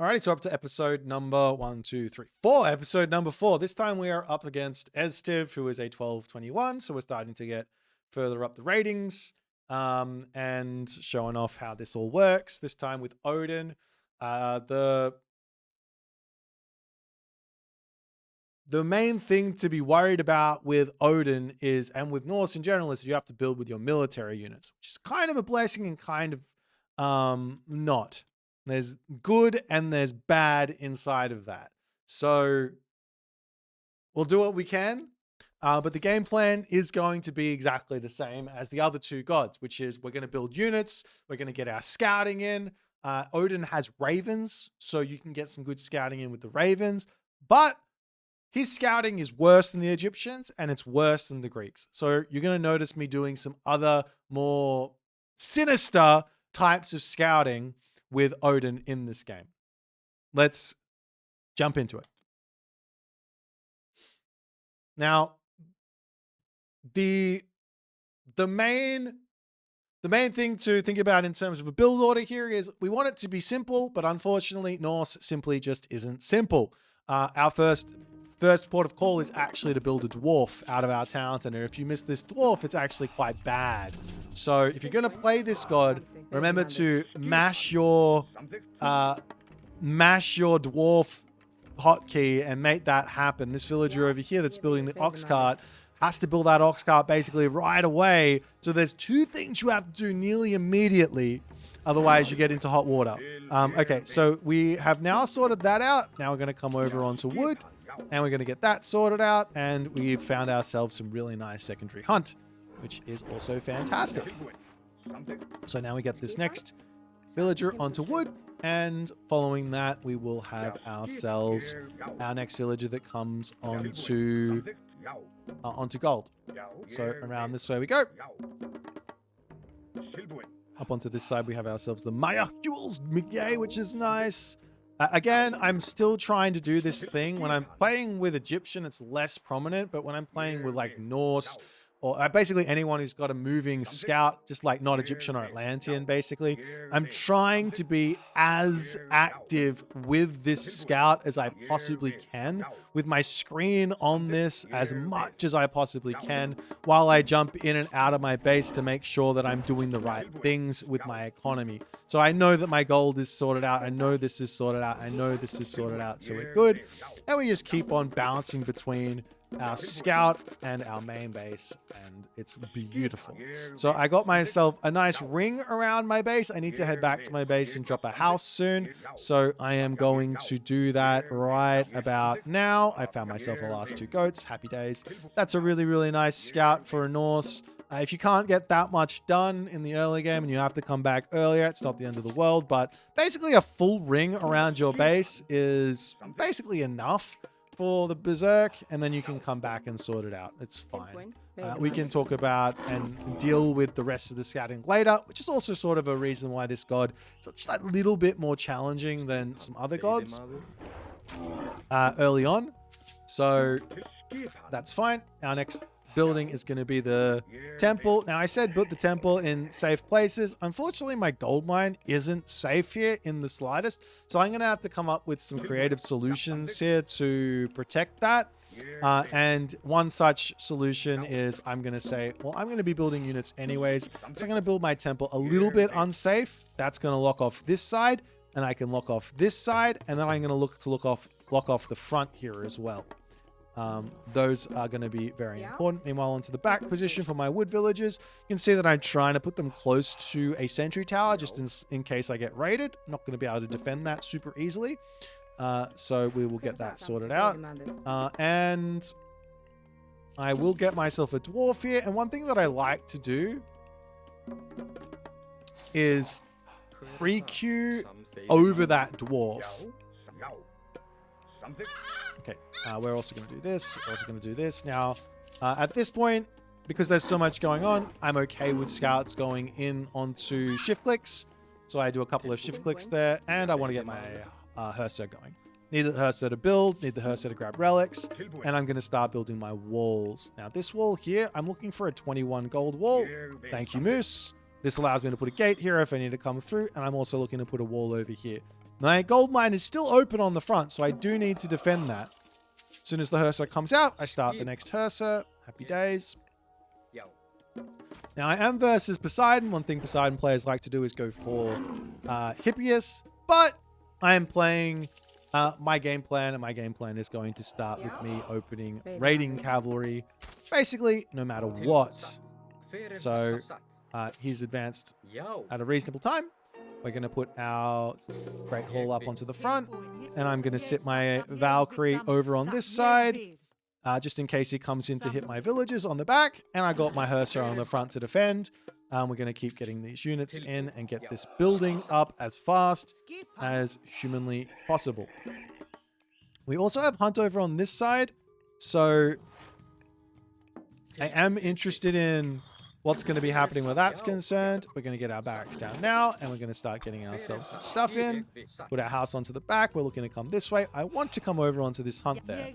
Alrighty, so up to episode number 4. Episode number 4. This time we are up against Estiv, who is a 1221. So we're starting to get further up the ratings and showing off how this all works. This time with Odin. The main thing to be worried about with Odin is, and with Norse in general, is you have to build with your military units, which is kind of a blessing and kind of not. There's good and there's bad inside of that. So we'll do what we can. But the game plan is going to be exactly the same as the other two gods, which is we're going to build units. We're going to get our scouting in. Odin has ravens, so you can get some good scouting in with the ravens. But his scouting is worse than the Egyptians and it's worse than the Greeks. So you're going to notice me doing some other more sinister types of scouting with Odin in this game. Let's jump into it. Now, the main thing to think about in terms of a build order here is we want it to be simple, but unfortunately, Norse simply just isn't simple. Our first port of call is actually to build a dwarf out of our town center. If you miss this dwarf, it's actually quite bad. So if you're going to play this god, remember to mash your dwarf hotkey and make that happen. This villager over here that's building the ox cart has to build that ox cart basically right away. So there's two things you have to do nearly immediately. Otherwise, you get into hot water. Okay, so we have now sorted that out. Now we're going to come over onto wood. And we're going to get that sorted out. And we've found ourselves some really nice secondary hunt, which is also fantastic. So now we get this next villager onto wood. And following that, we will have ourselves our next villager that comes onto gold. So around this way we go. Up onto this side, we have ourselves the Maya Huels Migay, which is nice. Again, I'm still trying to do this thing. When I'm playing with Egyptian, it's less prominent, but when I'm playing with like Norse or basically anyone who's got a moving scout, just like not Egyptian or Atlantean, basically, I'm trying to be as active with this scout as I possibly can, with my screen on this as much as I possibly can, while I jump in and out of my base to make sure that I'm doing the right things with my economy. So I know that my gold is sorted out. I know this is sorted out. I know this is sorted out. So we're good. And we just keep on bouncing between our scout and our main base, and it's beautiful. So I got myself a nice ring around my base. I need to head back to my base and drop a house soon, so I am going to do that right about now. I found myself the last 2 goats. Happy days. That's a really, really nice scout for a Norse. If you can't get that much done in the early game and you have to come back earlier, it's not the end of the world, but basically a full ring around your base is basically enough for the berserk, and then you can come back and sort it out. It's fine. We can talk about and deal with the rest of the scouting later, which is also sort of a reason why this god is just a little bit more challenging than some other gods early on. So that's fine. Our next building is going to be the temple. Now, I said build the temple in safe places. Unfortunately, my gold mine isn't safe here in the slightest. So I'm going to have to come up with some creative solutions here to protect that. And one such solution is I'm going to say, well, I'm going to be building units anyways. So I'm going to build my temple a little bit unsafe. That's going to lock off this side, and I can lock off this side. And then I'm going to look to lock off the front here as well. Those are going to be very important. Meanwhile, onto the back position for my wood villagers, you can see that I'm trying to put them close to a sentry tower just in case I get raided. I'm not going to be able to defend that super easily. So we will get that sorted out. And I will get myself a dwarf here. And one thing that I like to do is pre-queue over that dwarf. Okay, we're also going to do this. We're also going to do this. Now, at this point, because there's so much going on, I'm okay with scouts going in onto shift clicks. So I do a couple of shift clicks there, and I want to get my Herser going. Need the Herser to build, need the Herser to grab relics, and I'm going to start building my walls. Now, this wall here, I'm looking for a 21 gold wall. Thank you, Moose. This allows me to put a gate here if I need to come through, and I'm also looking to put a wall over here. My gold mine is still open on the front, so I do need to defend that. As soon as the Herser comes out, I start the next Herser. Happy days. Now, I am versus Poseidon. One thing Poseidon players like to do is go for Hippias, but I am playing my game plan, and my game plan is going to start with me opening raiding cavalry, basically no matter what. So he's advanced at a reasonable time. We're going to put our Great Hall up onto the front, and I'm going to sit my Valkyrie over on this side, just in case he comes in to hit my villagers on the back, and I got my Herser on the front to defend. We're going to keep getting these units in and get this building up as fast as humanly possible. We also have Hunt over on this side, so I am interested in what's going to be happening where that's concerned. We're going to get our barracks down now, and we're going to start getting ourselves some stuff in. Put our house onto the back. We're looking to come this way. I want to come over onto this hunt there.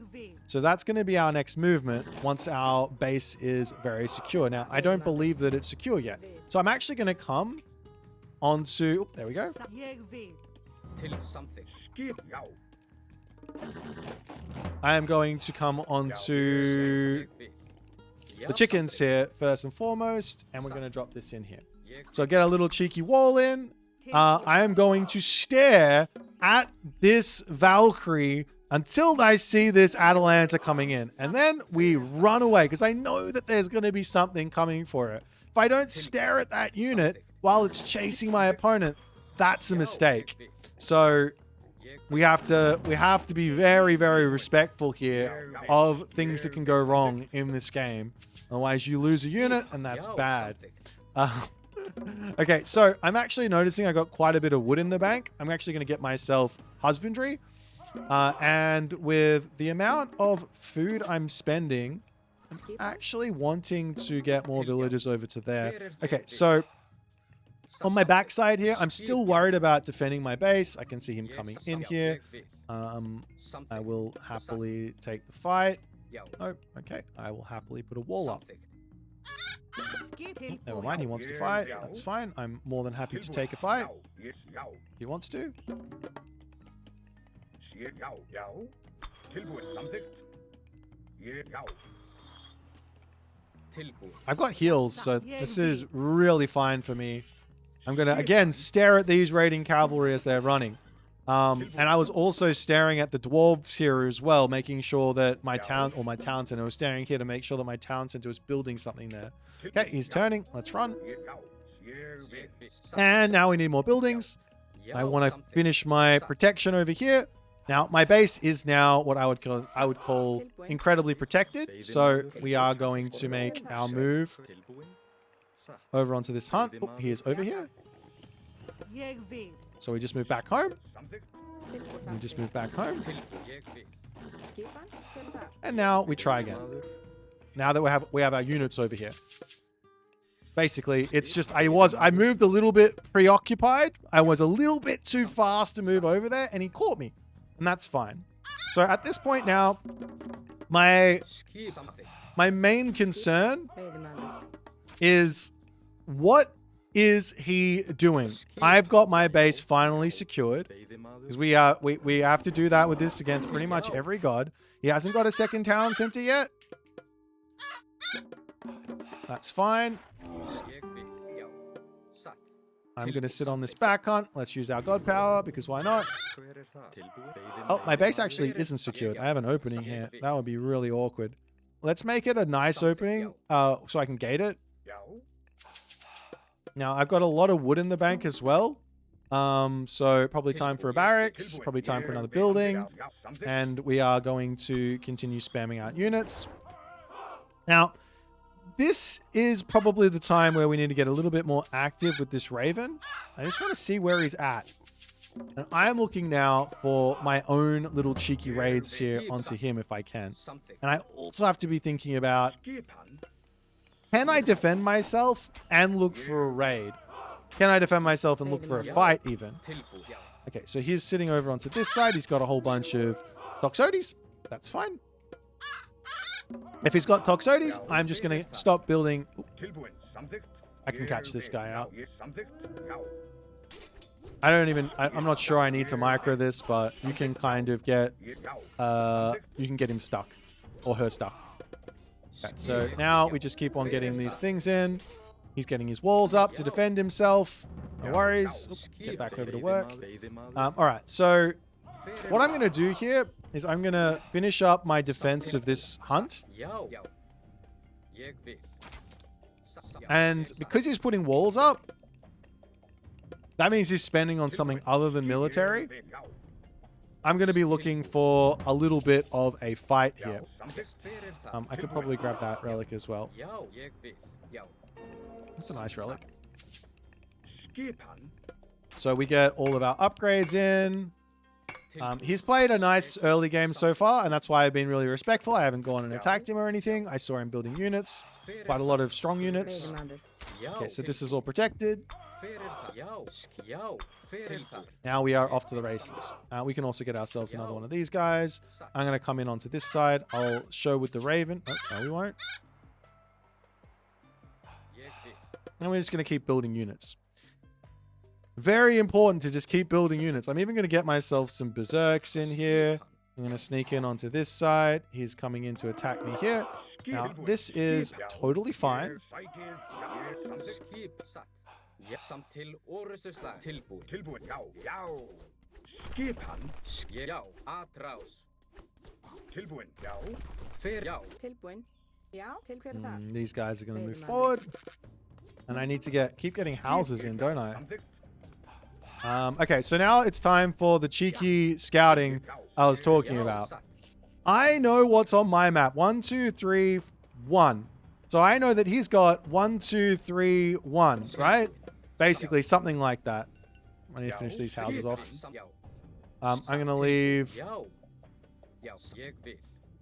So that's going to be our next movement once our base is very secure. Now, I don't believe that it's secure yet. So I'm actually going to come onto... Oh, there we go. I am going to come onto the chickens here first and foremost, and we're going to drop this in here. So get a little cheeky wall in. I am going to stare at this Valkyrie until I see this Atalanta coming in, and then we run away because I know that there's going to be something coming for it. If I don't stare at that unit while it's chasing my opponent, that's a mistake. So we have to be very, very respectful here of things that can go wrong in this game. Otherwise, you lose a unit, and that's bad. Okay, so I'm actually noticing I got quite a bit of wood in the bank. I'm actually going to get myself husbandry. And with the amount of food I'm spending, I'm actually wanting to get more villagers over to there. Okay, so on my backside here, I'm still worried about defending my base. I can see him coming in here. I will happily take the fight. Oh, okay. I will happily put a wall up. Never mind, he wants to fight. That's fine. I'm more than happy to take a fight. He wants to. I've got heals, so this is really fine for me. I'm going to, again, stare at these raiding cavalry as they're running. And I was also staring at the dwarves here as well, making sure that my town center, I was staring here to make sure that my town center was building something there. Okay, he's turning. Let's run. And now we need more buildings. I want to finish my protection over here. Now, my base is now what I would call incredibly protected. So we are going to make our move over onto this hunt. Oh, he is over here. So we just move back home. We just move back home. And now we try again. Now that we have our units over here. Basically, it's just I moved a little bit preoccupied. I was a little bit too fast to move over there, and he caught me. And that's fine. So at this point now, my main concern is what is he doing? I've got my base finally secured because we have to do that with this against pretty much every god. He hasn't got a second town center yet. That's fine. I'm going to sit on this back hunt. Let's use our god power because why not? Oh, my base actually isn't secured. I have an opening here. That would be really awkward. Let's make it a nice opening so I can gate it. Now, I've got a lot of wood in the bank as well. So probably time for a barracks, probably time for another building. And we are going to continue spamming out units. Now, this is probably the time where we need to get a little bit more active with this Raven. I just want to see where he's at. And I am looking now for my own little cheeky raids here onto him if I can. And I also have to be thinking about, can I defend myself and look for a raid? Can I defend myself and look for a fight even? Okay, so he's sitting over onto this side. He's got a whole bunch of Toxotes. That's fine. If he's got Toxotes, I'm just going to stop building. I can catch this guy out. I'm not sure I need to micro this, but you can kind of get, you can get him stuck. Or her stuck. Okay, so now we just keep on getting these things in. He's getting his walls up to defend himself. No worries. Oops, get back over to work. Alright, so what I'm going to do here is I'm going to finish up my defense of this hunt. And because he's putting walls up, that means he's spending on something other than military. I'm going to be looking for a little bit of a fight here. I could probably grab that relic as well. That's a nice relic. So we get all of our upgrades in. He's played a nice early game so far, and that's why I've been really respectful. I haven't gone and attacked him or anything. I saw him building units. Quite a lot of strong units. Okay, so this is all protected. Now we are off to the races. We can also get ourselves another one of these guys. I'm going to come in onto this side. I'll show with the Raven. Oh, no, we won't. And we're just going to keep building units. Very important to just keep building units. I'm even going to get myself some berserks in here. I'm going to sneak in onto this side. He's coming in to attack me here. Now, this is totally fine. These guys are going to move forward. And I need to keep getting houses in, don't I? Okay, so now it's time for the cheeky scouting I was talking about. I know what's on my map. 1, 2, 3, 1. So I know that he's got 1, 2, 3, 1, right? Basically, something like that. I need to finish these houses off. I'm going to leave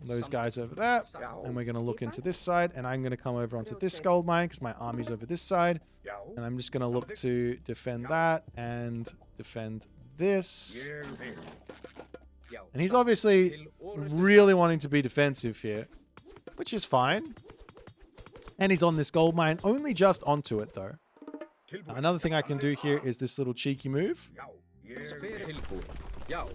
those guys over there. And we're going to look into this side. And I'm going to come over onto this gold mine because my army's over this side. And I'm just going to look to defend that and defend this. And he's obviously really wanting to be defensive here, which is fine. And he's on this gold mine, only just onto it though. Another thing I can do here is this little cheeky move. I'm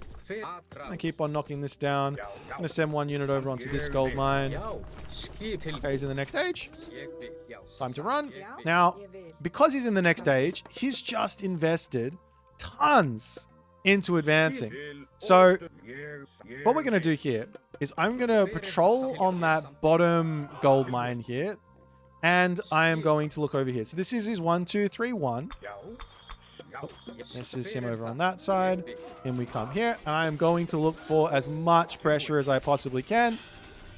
gonna keep on knocking this down. I'm gonna send one unit over onto this gold mine. Okay, he's in the next stage. Time to run. Now, because he's in the next stage, he's just invested tons into advancing. So, what we're gonna do here is I'm gonna patrol on that bottom gold mine here. And I am going to look over here. So this is his 1, 2, 3, 1. Oh, this is him over on that side. And we come here. And I am going to look for as much pressure as I possibly can.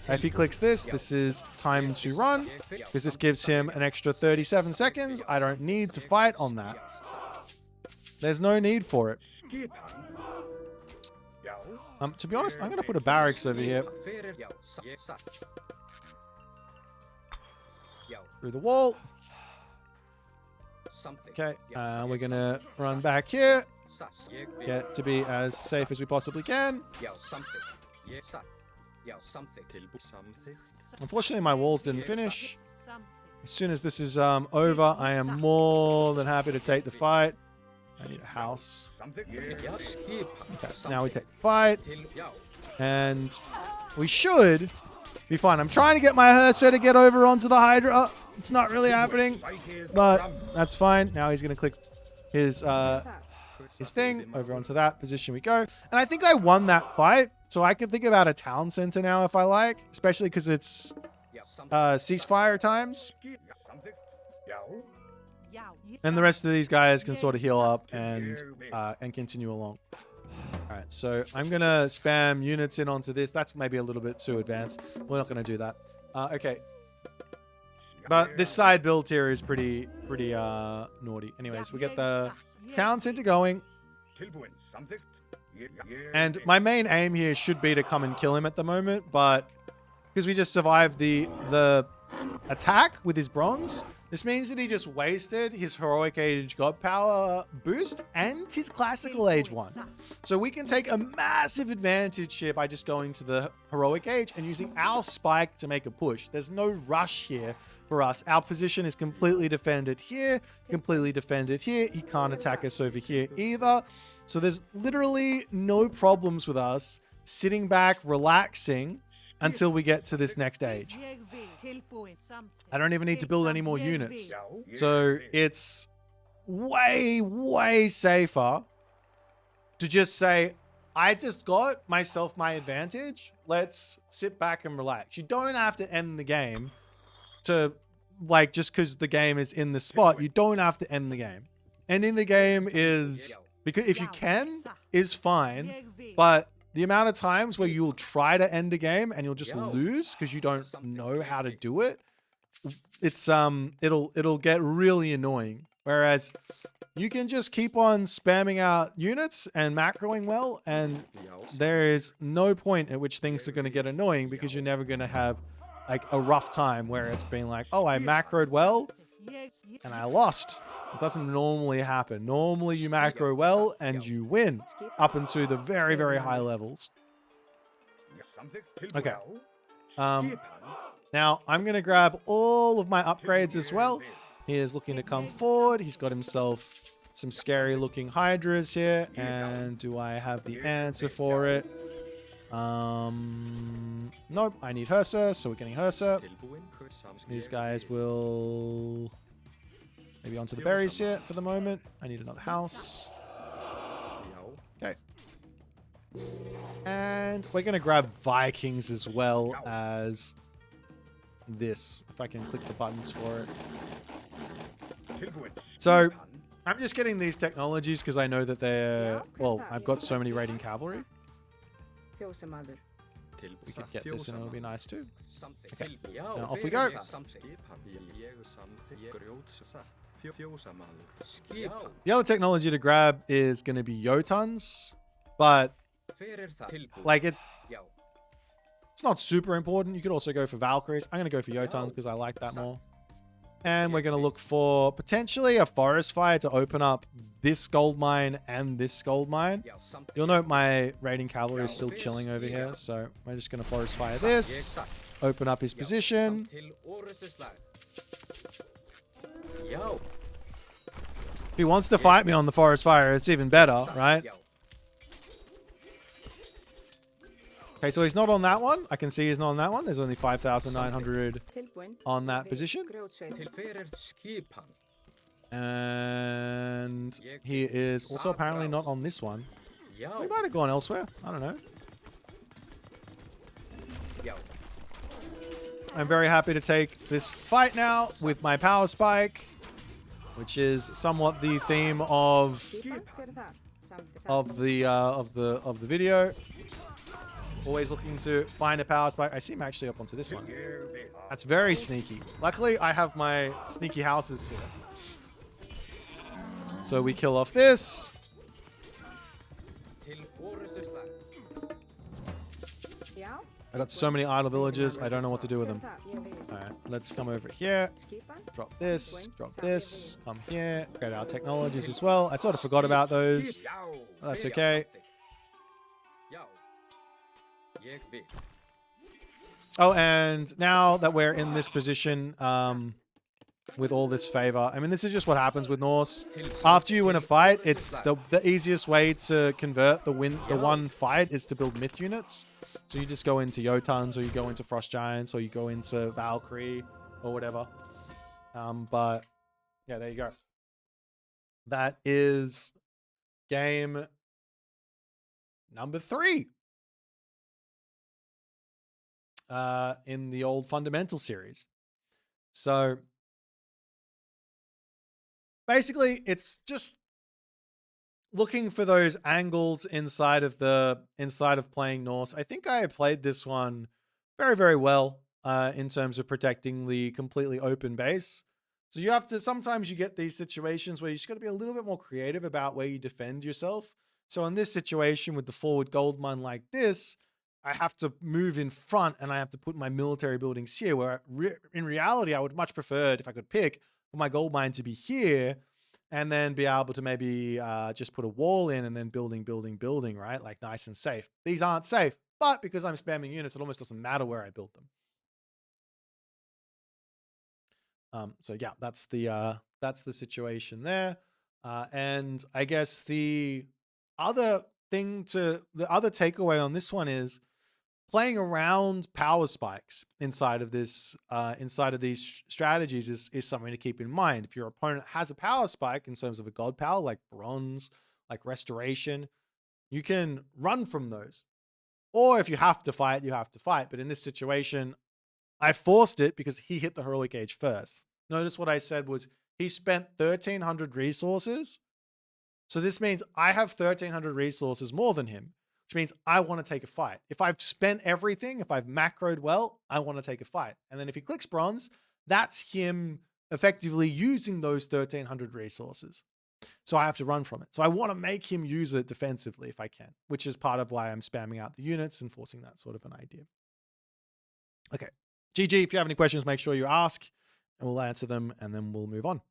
If he clicks this, this is time to run. Because this gives him an extra 37 seconds. I don't need to fight on that. There's no need for it. To be honest, I'm going to put a barracks over here. Through the wall. Okay, we're gonna run back here. Get to be as safe as we possibly can. Unfortunately, my walls didn't finish. As soon as this is over, I am more than happy to take the fight. I need a house. Okay, now we take the fight. And we should be fine. I'm trying to get my Herso to get over onto the Hydra. Oh, it's not really happening, but that's fine. Now he's going to click his thing over onto that position we go. And I think I won that fight, so I can think about a town center now if I like, especially because it's ceasefire times. And the rest of these guys can sort of heal up and continue along. All right, so I'm going to spam units in onto this. That's maybe a little bit too advanced. We're not going to do that. Okay. But this side build here is pretty naughty. Anyways, we get the town center going. And my main aim here should be to come and kill him at the moment. But because we just survived the attack with his bronze, This means that he just wasted his Heroic Age God Power boost and his Classical Age one. So we can take a massive advantage here by just going to the Heroic Age and using our spike to make a push. There's no rush here for us. Our position is completely defended here, completely defended here. He can't attack us over here either. So there's literally no problems with us sitting back, relaxing until we get to this next age. I don't even need to build any more units. So it's way, way safer to just say, I just got myself my advantage. Let's sit back and relax. You don't have to end the game to, like, just because the game is in the spot, you don't have to end the game. Ending the game is, because if you can, is fine. But the amount of times where you'll try to end a game and you'll just lose because you don't know how to do it, it's it'll get really annoying. Whereas you can just keep on spamming out units and macroing well, and there is no point at which things are going to get annoying because you're never going to have like a rough time where it's been like, oh, I macroed well and I lost. It doesn't normally happen. Normally you macro well and you win up into the very, very high levels. Okay. Now I'm going to grab all of my upgrades as well. He is looking to come forward. He's got himself some scary looking hydras here. And do I have the answer for it? Nope, I need Hersa, so we're getting Hersa. These guys will maybe onto the berries here for the moment. I need another house. Okay. And we're going to grab Vikings as well as this, if I can click the buttons for it. So I'm just getting these technologies because I know that they're, well, I've got so many raiding cavalry. We could get this and it'll be nice too. Okay, now off we go. The other technology to grab is going to be Jotuns, but like it's not super important. You could also go for Valkyries. I'm going to go for Jotuns because I like that more. And we're going to look for potentially a forest fire to open up this gold mine and this gold mine. You'll note my raiding cavalry is still chilling over here. So we're just going to forest fire this. Open up his position. If he wants to fight me on the forest fire, it's even better, right? Okay, so he's not on that one. I can see he's not on that one. There's only 5,900 on that position. And he is also apparently not on this one. He might have gone elsewhere. I don't know. I'm very happy to take this fight now with my power spike, which is somewhat the theme of the video. Always looking to find a power spike. I see him actually up onto this one. That's very sneaky. Luckily, I have my sneaky houses here. So we kill off this. I got so many idle villages. I don't know what to do with them. All right, let's come over here. Drop this. Drop this. Come here. Create our technologies as well. I sort of forgot about those. That's okay. Oh, and now that we're in this position, with all this favor, I mean, this is just what happens with Norse. After you win a fight, it's the easiest way to convert the one fight is to build myth units. So you just go into Jotuns, or you go into Frost Giants, or you go into Valkyrie, or whatever. But yeah, there you go. That is game number 3. In the old Fundamental series. So basically it's just looking for those angles inside of playing Norse. I think I played this one very, very well in terms of protecting the completely open base. So you have to, sometimes you get these situations where you just got to be a little bit more creative about where you defend yourself. So in this situation with the forward gold mine like this, I have to move in front and I have to put my military buildings here, where in reality, I would much prefer, if I could pick, for my gold mine to be here and then be able to maybe just put a wall in and then building, right? Like nice and safe. These aren't safe, but because I'm spamming units, it almost doesn't matter where I build them. So yeah, that's the situation there. And I guess the other the other takeaway on this one is playing around power spikes inside of these strategies is something to keep in mind. If your opponent has a power spike in terms of a god power like bronze, like restoration, you can run from those. Or if you have to fight, you have to fight. But in this situation, I forced it because he hit the heroic age first. Notice what I said was he spent 1,300 resources. So this means I have 1,300 resources more than him, which means I want to take a fight. If I've spent everything, if I've macroed well, I want to take a fight. And then if he clicks bronze, that's him effectively using those 1,300 resources. So I have to run from it. So I want to make him use it defensively if I can, which is part of why I'm spamming out the units and forcing that sort of an idea. Okay. GG, if you have any questions, make sure you ask and we'll answer them and then we'll move on.